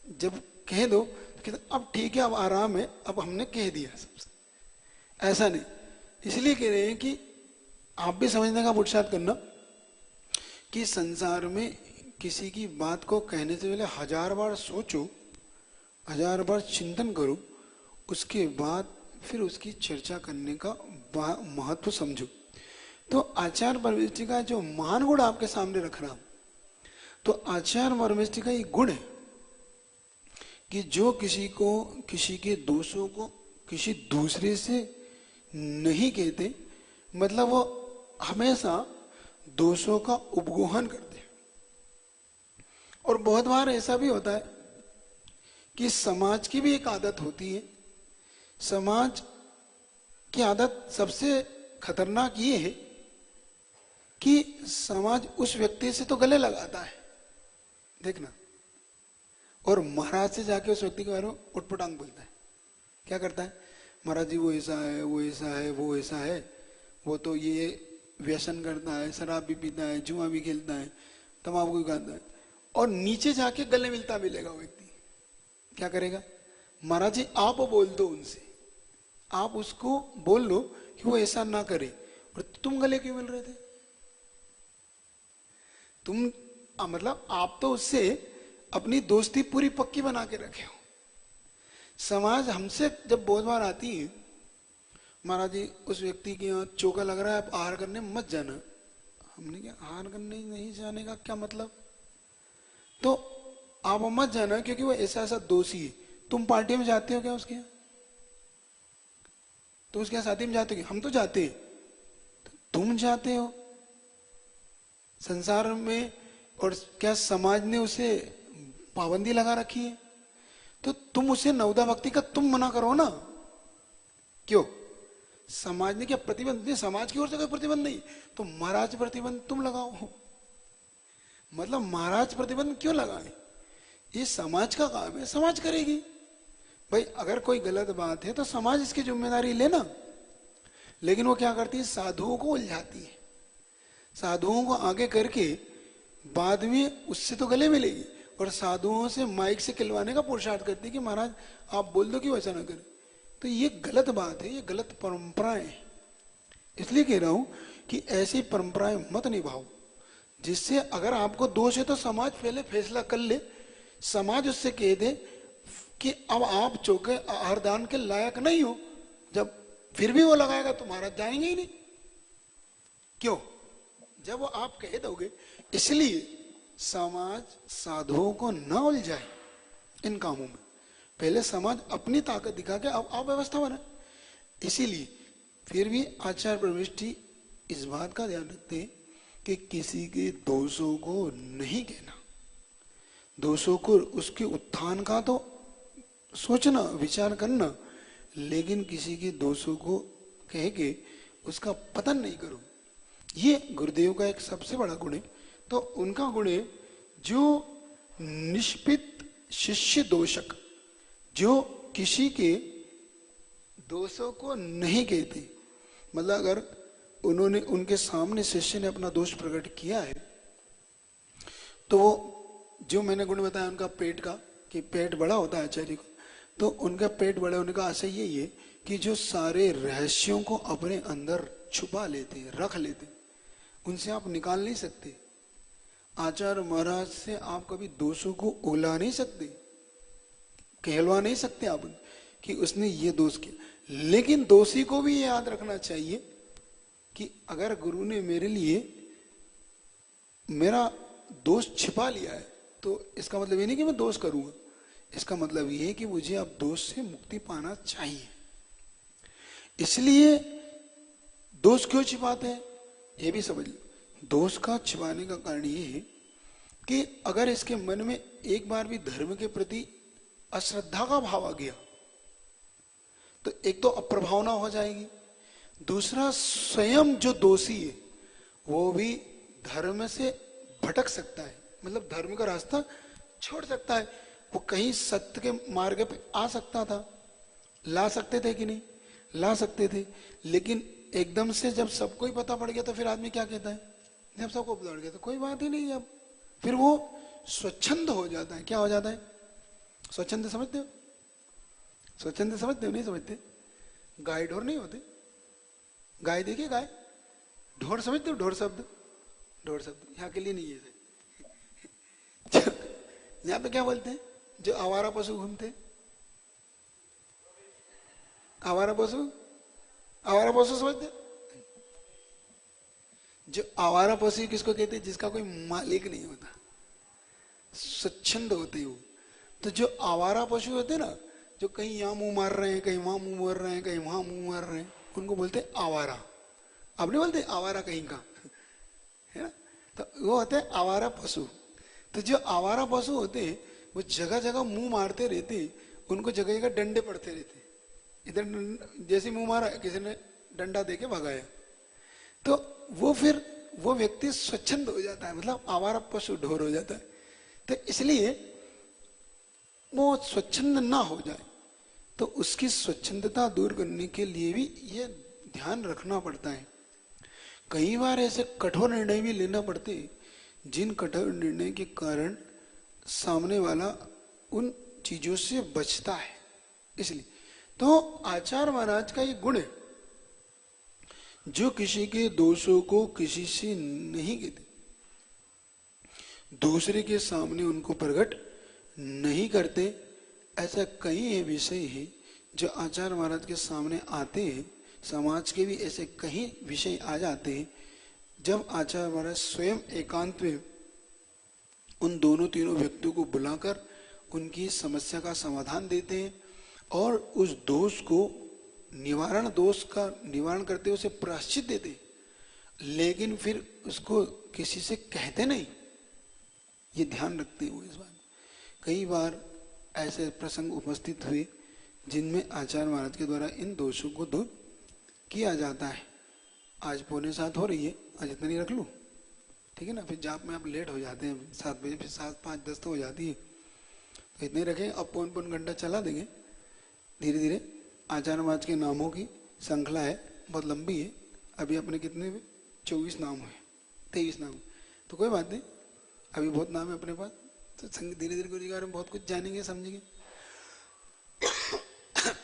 जब कह दो तो कहते अब ठीक है, अब आराम है, अब हमने कह दिया सबसे। ऐसा नहीं, इसलिए कह रहे हैं कि आप भी समझने का पुरुषार्थ करना कि संसार में किसी की बात को कहने से पहले 1000 बार सोचो, 1000 बार चिंतन करो, उसके बाद फिर उसकी चर्चा करने का महत्व समझो। तो आचार्य परमेष्ठी का जो महान गुण आपके सामने रख रहा हूं, तो आचार्य परमेष्ठी का ये गुण है कि जो किसी को किसी के दोषों को किसी दूसरे से नहीं कहते, मतलब वो हमेशा दोषों का उपगोहन करते हैं। और बहुत बार ऐसा भी होता है कि समाज की भी एक आदत होती है। समाज की आदत सबसे खतरनाक ये है कि समाज उस व्यक्ति से तो गले लगाता है, देखना, और महाराज से जाके उस व्यक्ति के बारे में उटपटांग बोलता है। क्या करता है? महाराज जी वो ऐसा है, वो ऐसा है, वो ऐसा है, वो तो ये व्यसन करता है, शराब भी पीता है, जुआ भी खेलता है, तंबाकू भी खाता है, और नीचे जाके गले मिलता मिलेगा वो व्यक्ति। क्या करेगा? महाराज जी आप बोल दो उनसे, आप उसको बोल लो कि वो ऐसा ना करे, और तुम गले क्यों मिल रहे थे? तुम मतलब आप तो उससे अपनी दोस्ती पूरी पक्की बना के रखे हो। समाज हमसे जब बहुत बार आती है, महाराज जी उस व्यक्ति के यहाँ चौका लग रहा है, आप आहार करने मत जाना। हमने क्या आहार करने नहीं जाने का क्या मतलब? तो आप मत जाना क्योंकि वो ऐसा ऐसा दोषी है। तुम पार्टी में जाते हो क्या उसके यहाँ? तो उसके यहाँ शादी में जाते हो? हम तो जाते हैं, तो तुम जाते हो संसार में, और क्या समाज ने उसे पाबंदी लगा रखी है? तो तुम उसे नवदा भक्ति का तुम मना करो ना। क्यों? समाज ने क्या प्रतिबंध नहीं, समाज की ओर से कोई प्रतिबंध नहीं, तो महाराज प्रतिबंध तुम लगाओ। मतलब महाराज प्रतिबंध क्यों लगाए? ये समाज का काम है, समाज करेगी। भाई अगर कोई गलत बात है तो समाज इसकी जिम्मेदारी लेना, लेकिन वो क्या करती है? साधुओं को उलझाती है, साधुओं को आगे करके बाद में उससे तो गले मिलेगी, और साधुओं से माइक से खिलवाने का पुरुषार्थ करती है कि महाराज आप बोल दो कि वैसा ना करें। तो ये गलत बात है, ये गलत परंपराएं है। इसलिए कह रहा हूं कि ऐसी परंपराएं मत निभाओ, जिससे अगर आपको दोष है तो समाज पहले फैसला कर ले, समाज उससे कह दे कि अब आप चौके आहार दान के लायक नहीं हो। जब फिर भी वो लगाएगा तो महाराज जाएंगे ही नहीं। क्यों? जब वो आप कह दोगे। इसलिए समाज साधुओं को न उलझाए इन कामों में, पहले समाज अपनी ताकत दिखा के अब आप व्यवस्था बनाए। इसीलिए फिर भी आचार्य प्रविष्टि इस बात का ध्यान रखते हैं कि किसी के दोषों को नहीं कहना, दोषों को, उसके उत्थान का तो सोचना, विचार करना, लेकिन किसी के दोषों को कह के उसका पतन नहीं करो। ये गुरुदेव का एक सबसे बड़ा गुण है। तो उनका गुण है जो निष्पित शिष्य दोषक, जो किसी के दोषों को नहीं कहते। मतलब अगर उन्होंने, उनके सामने शिष्य ने अपना दोष प्रकट किया है, तो वो जो मैंने गुण बताया उनका पेट का, कि पेट बड़ा होता है आचार्य को, तो उनका पेट बड़े होने का आशय यही है कि जो सारे रहस्यों को अपने अंदर छुपा लेते, रख लेते, उनसे आप निकाल नहीं सकते। आचार्य महाराज से आप कभी दोषों को उगला नहीं सकते, कहलवा नहीं सकते आप कि उसने ये दोष किया। लेकिन दोषी को भी ये याद रखना चाहिए कि अगर गुरु ने मेरे लिए मेरा दोष छिपा लिया है, तो इसका मतलब ये नहीं कि मैं दोष करूंगा, इसका मतलब ये है कि मुझे अब दोष से मुक्ति पाना चाहिए। इसलिए दोष क्यों छिपाते हैं ये भी समझ लो। दोष का छिपाने का कारण ये है कि अगर इसके मन में एक बार भी धर्म के प्रति अश्रद्धा का भाव आ गया, तो एक तो अप्रभावना हो जाएगी, दूसरा स्वयं जो दोषी है वो भी धर्म से भटक सकता है, मतलब धर्म का रास्ता छोड़ सकता है। वो कहीं सत्य के मार्ग पे आ सकता था, ला सकते थे कि नहीं, ला सकते थे। लेकिन एकदम से जब सबको ही पता पड़ गया तो फिर आदमी क्या कहता है, जब सबको पता पड़ गया तो कोई बात ही नहीं, अब फिर वो स्वच्छंद हो जाता है। क्या हो जाता है? स्वच्छंद समझते हो? स्वच्छंद समझते हो? नहीं समझते? गाय ढोर नहीं होते? गाय देखिए, गाय ढोर समझते हो? ढोर शब्द, ढोर शब्द यहाँ के लिए नहीं है। यहाँ पे क्या बोलते हैं? जो आवारा पशु घूमते, आवारा पशु, आवारा पशु समझते? जो आवारा पशु किसको कहते हैं? जिसका कोई मालिक नहीं होता, स्वच्छंद होते हो। तो जो आवारा पशु होते ना, जो कहीं यहाँ मुंह मार रहे हैं, कहीं वहां मुंह मार रहे हैं, कहीं वहां मुंह मार रहे हैं, उनको बोलते हैं आवारा। अब नहीं बोलते आवारा कहीं का, है ना? तो वो होते हैं आवारा पशु। तो जो आवारा पशु होते हैं वो जगह जगह मुंह मारते रहते, उनको जगह जगह डंडे पड़ते रहते। इधर जैसे मुंह मारा, किसी ने डंडा देके भगाया, तो वो फिर वो व्यक्ति स्वच्छंद हो जाता है, मतलब आवारा पशु ढोर हो जाता है। तो इसलिए वो स्वच्छंद ना हो जाए, तो उसकी स्वच्छंदता दूर करने के लिए भी ये ध्यान रखना पड़ता है। कई बार ऐसे कठोर निर्णय भी लेना पड़ते, जिन कठोर निर्णय के कारण सामने वाला उन चीजों से बचता है। इसलिए तो आचार्य महाराज का ये गुण है, जो किसी के दोषों को किसी से नहीं कहते, दूसरे के सामने उनको प्रकट नहीं करते। ऐसा कई विषय है जो आचार्य महाराज के सामने आते हैं, समाज के भी ऐसे कई विषय आ जाते हैं जब आचार्य महाराज स्वयं एकांत में उन दोनों तीनों व्यक्तियों को बुलाकर उनकी समस्या का समाधान देते हैं और उस दोष को निवारण, दोष का निवारण करते उसे प्रायश्चित देते, लेकिन फिर उसको किसी से कहते नहीं। ये ध्यान रखते हुए इस बात, कई बार ऐसे प्रसंग उपस्थित हुए जिनमें आचार्य महाराज के द्वारा इन दोषों को दूर किया जाता है। आज 6:45 हो रही है, आज इतनी रख लूँ, ठीक है ना? फिर जाप में आप लेट हो जाते हैं 7 बजे, फिर 7, 5, 10 तो हो जाती है, तो इतने रखें। अब पौन घंटा चला देंगे धीरे धीरे। आचार्य महाराज के नामों की श्रृंखला है, बहुत लंबी है। अभी अपने कितने 24 नाम है, 23 नाम, तो कोई बात नहीं, अभी बहुत नाम है अपने पास, तो धीरे धीरे गुरु के बारे में बहुत कुछ जानेंगे, समझेंगे।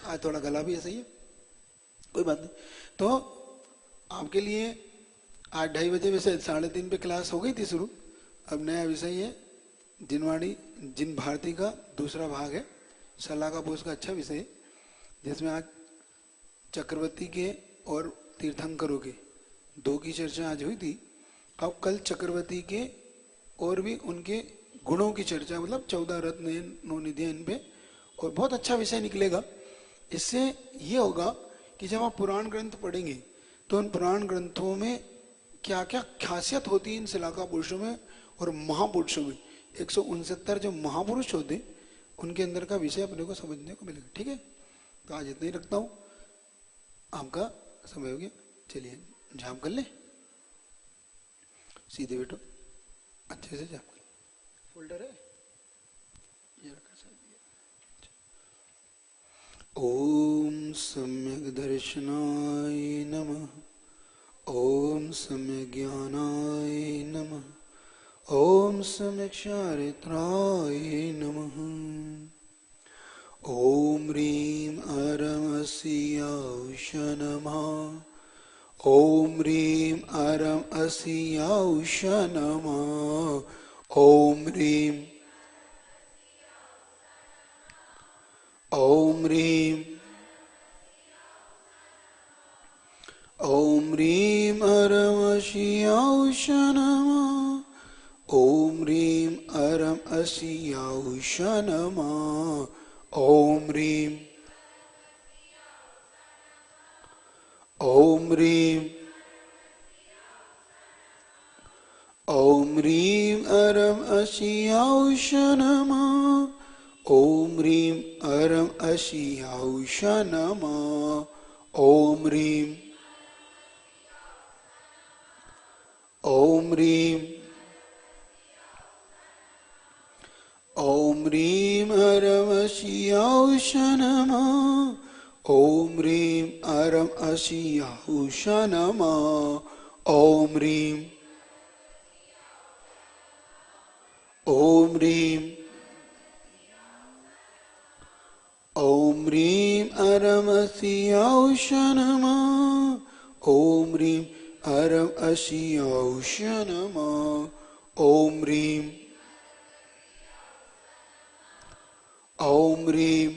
आज थोड़ा गला भी ऐसा ही है, कोई बात नहीं। तो आपके लिए आज 2:30 बजे, वैसे 3:30 पे क्लास हो गई थी शुरू। अब नया विषय है जिनवाणी, जिन भारती का दूसरा भाग है, सलाह का बोझ का अच्छा विषय है, जिसमें आज चक्रवर्ती के और तीर्थंकरों के 2 की चर्चा आज हुई थी। अब कल चक्रवर्ती के और भी उनके गुणों की चर्चा, मतलब 14 रत्न 9 निधियां इन पे, और बहुत अच्छा विषय निकलेगा। इससे ये होगा कि जब आप पुराण ग्रंथ पढ़ेंगे तो उन पुराण ग्रंथों में क्या क्या खासियत होती है इन शिलाका पुरुषों में और महापुरुषों में। 169 जो महापुरुष होते हैं उनके अंदर का विषय अपने को समझने को मिलेगा। ठीक है, तो आज इतना ही रखता हूं, आपका समय हो गया। चलिए जाप कर ले, सीधे बैठो, अच्छे से जाप कर। फोल्डर है ये रखा साइड। ओम सम्यक दर्शनाय नमः, ओम सम्यक ज्ञानाय नमः, ओम सम्यक चारित्राय नमः। ओम ह्रीं अरमस्याौष नमः, ओम ह्रीं अरमस्याौष नमः, ओम ह्रीं ओम ह्रीं ओम ह्रीं अरमस्याौष नमः, ओम ह्रीं अरमस्याौष नमः, ओम ह्रीं ओम ह्रीं ओम ह्रीं अरमस्याौष नमः, ओम ह्रीं अरमस्याौष नमः, ओम ह्रीं ओम ह्रीं ओम ह्रीं अरमस्याौष नमः, ओम ह्रीं अरमस्याौष नमः, ओम ह्रीं ओम ह्रीं ओम ह्रीं अरमस्याौष नमः, ओम ह्रीं अरमस्याौष नमः, ओम ह्रीं ओम ह्रीं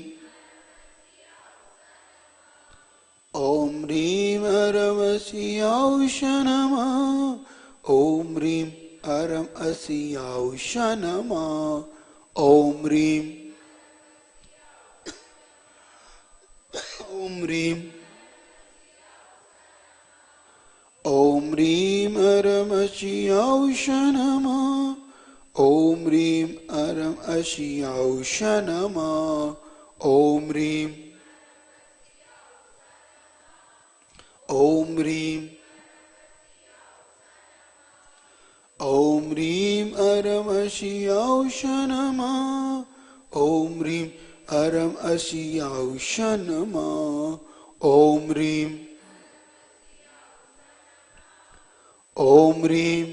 ओम ह्रीं अरमस्याौष नमः, ओम ह्रीं अरमस्याौष नमः, ओम ह्रीं ओम ह्रीं ओम ह्रीं अरमस्याौष नमः, ओम ह्रीं अरमस्याौष नमः, ओम ह्रीं ओम ह्रीं ओम ह्रीं अरमस्याौष नमः, ओम ह्रीं अरमस्याौष नमः, ओम ह्रीं ओम ह्रीं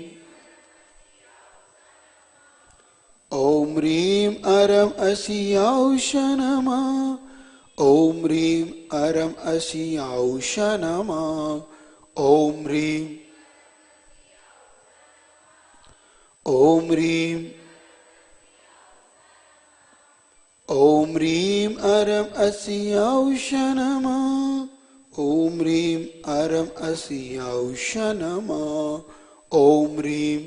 ओम ह्रीं अरमस्याौष नमः, ओम ह्रीं अरमस्याौष नमः, ओम ह्रीं ओम ह्रीं ओम ह्रीं अरमस्याौष नमः, ओम ह्रीं अरमस्याौष नमः, ओम ह्रीं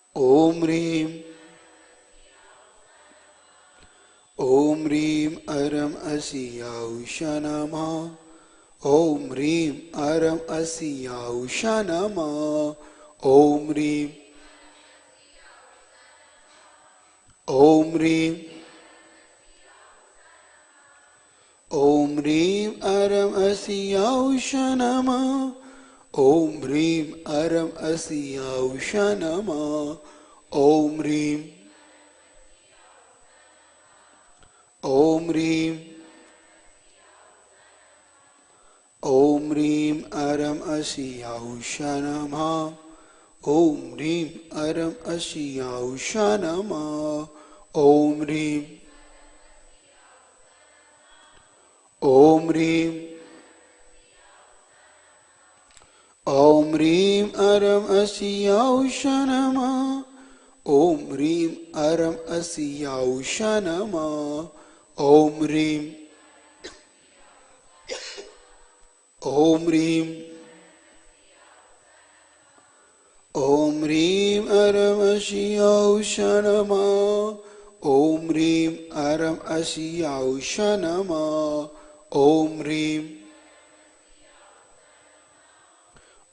ओम ह्रीं ओम ह्रीं अरमस्याौष नमः, ओम ह्रीं अरमस्याौष नमः, ओम ह्रीं ओम ह्रीं ओम ह्रीं अरमस्याौष नमः, ओम ह्रीं अरमस्याौष नमः, ओम ह्रीं ओम ह्रीं ओम ह्रीं अरमस्याौष नमः, ओम ह्रीं अरमस्याौष नमः, ओम ह्रीं ओम ह्रीं ओम ह्रीं अरमस्याौष नमः, ओम ह्रीं अरमस्याौष नमः, ओम ह्रीं ओम ह्रीं ओम ह्रीं अरमस्याौष नमः, ओम ह्रीं अरमस्याौष नमः, ओम ह्रीं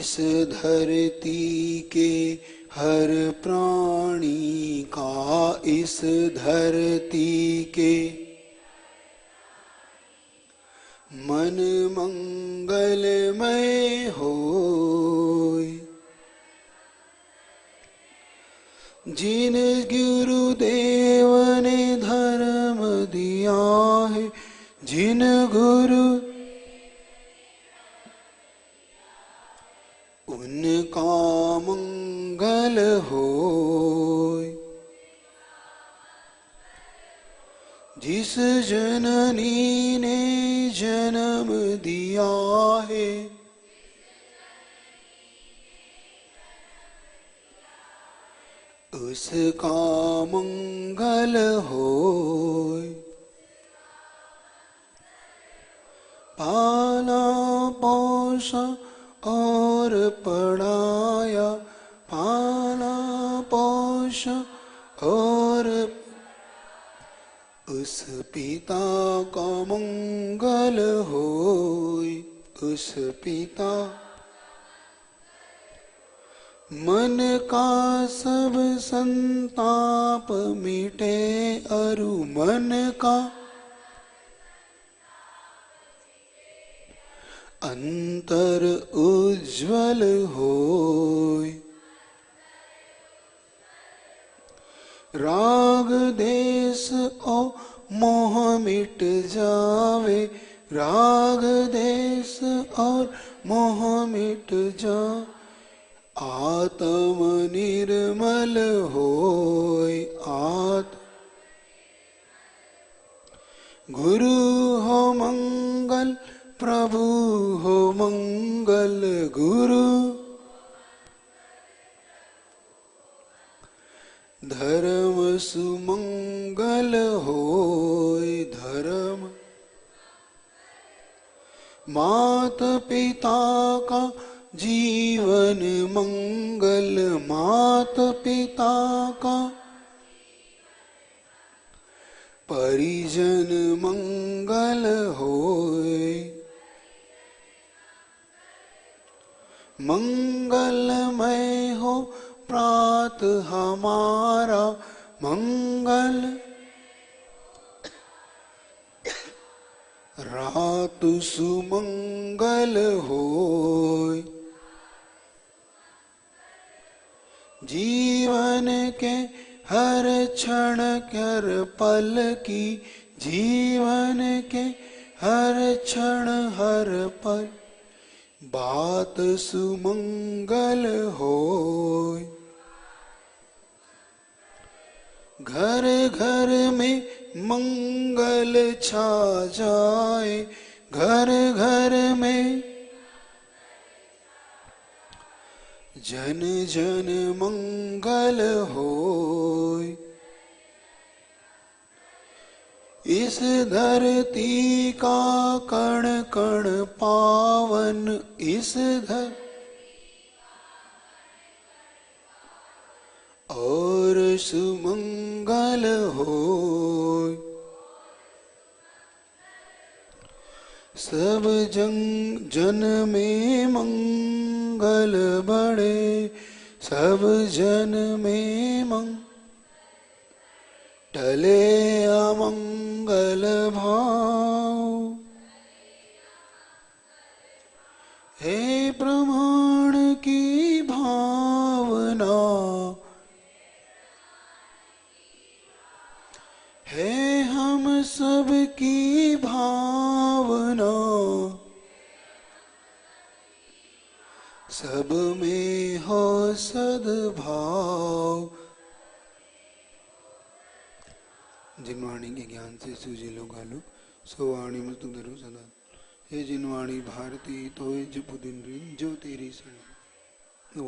इस धरती के हर प्राणी का, इस धरती के मन मंगलमय होय। जिन गुरुदेव ने धर्म दिया है, जिन गुरु उनका मंगल होय। जिस जननी ने जन्म दिया है, उसका मंगल होय। पाला पोसा और पढ़ाया, पाला पोसा और उस पिता का मंगल होय। उस पिता मन का सब संताप मिटे, अरु मन का अंतर उज्ज्वल होय। राग देश और मोह मिट जावे, राग देश और मोह मिट जा, आत्म निर्मल होय। गुरु हो मंगल, प्रभु हो मंगल, गुरु धर्म सुमंगल होय। धर्म मात पिता का जीवन मंगल, मात पिता का परिजन मंगल होय। मंगलमय हो प्रात हमारा, मंगल रात सुमंगल होय। जीवन के हर क्षण कर पल की, जीवन के हर क्षण हर पल बात सुमंगल होय। घर घर में मंगल छा जाए, घर घर में जन जन मंगल होय। इस धरती का कण कण पावन, इस और सुमंगल होय। सब जन में मंगल बढ़े, सब जन में टले अमंगल भाव। हे प्रमाण की भावना, है हम सब की भावना, सब में हो सद्भाव। जिनवाणी के ज्ञान से सूझिलो गालो, सो वाणी में तुम धरो सदा। हे जिनवाणी भारती तो जपु दिन जो तेरी सणी।